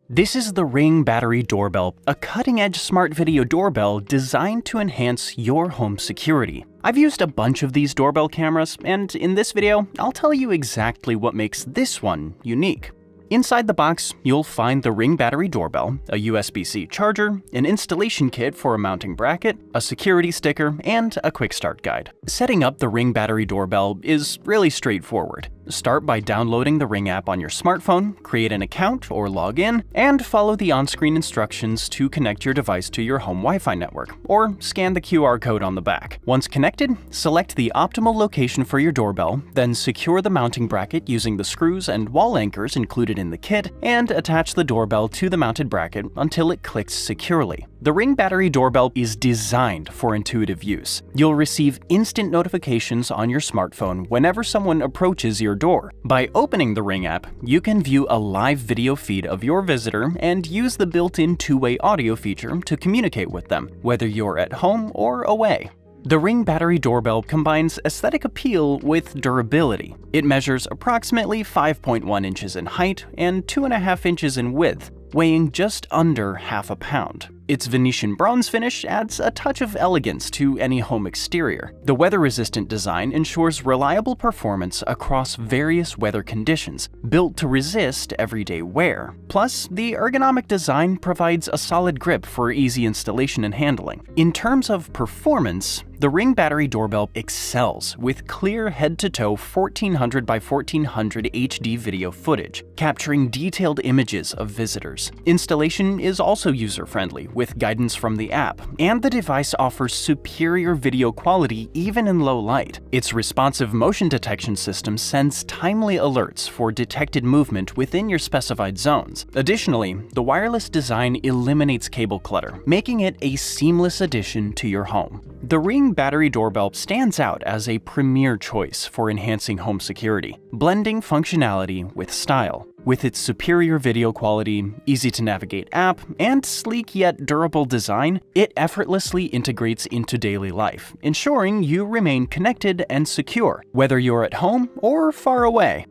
This is the Ring Battery Doorbell, a cutting-edge smart video doorbell designed to enhance your home security. I've used a bunch of these doorbell cameras, and in this video, I'll tell you exactly what makes this one unique. Inside the box, you'll find the Ring Battery Doorbell, a USB-C charger, an installation kit for a mounting bracket, a security sticker, and a quick start guide. Setting up the Ring Battery Doorbell is really straightforward. Start by downloading the Ring app on your smartphone, create an account or log in, and follow the on-screen instructions to connect your device to your home Wi-Fi network, or scan the QR code on the back. Once connected, select the optimal location for your doorbell, then secure the mounting bracket using the screws and wall anchors included in the kit, and attach the doorbell to the mounted bracket until it clicks securely. The Ring Battery Doorbell is designed for intuitive use. You'll receive instant notifications on your smartphone whenever someone approaches your door. By opening the Ring app, you can view a live video feed of your visitor and use the built-in two-way audio feature to communicate with them, whether you're at home or away. The Ring Battery Doorbell combines aesthetic appeal with durability. It measures approximately 5.1 inches in height and 2.5 inches in width, weighing just under half a pound. Its Venetian bronze finish adds a touch of elegance to any home exterior. The weather-resistant design ensures reliable performance across various weather conditions, built to resist everyday wear. Plus, the ergonomic design provides a solid grip for easy installation and handling. In terms of performance, the Ring Battery Doorbell excels with clear head-to-toe 1400 by 1400 HD video footage, capturing detailed images of visitors. Installation is also user-friendly, with guidance from the app, and the device offers superior video quality even in low light. Its responsive motion detection system sends timely alerts for detected movement within your specified zones. Additionally, the wireless design eliminates cable clutter, making it a seamless addition to your home. The Ring Battery Doorbell stands out as a premier choice for enhancing home security, blending functionality with style. With its superior video quality, easy-to-navigate app, and sleek yet durable design, it effortlessly integrates into daily life, ensuring you remain connected and secure, whether you're at home or far away.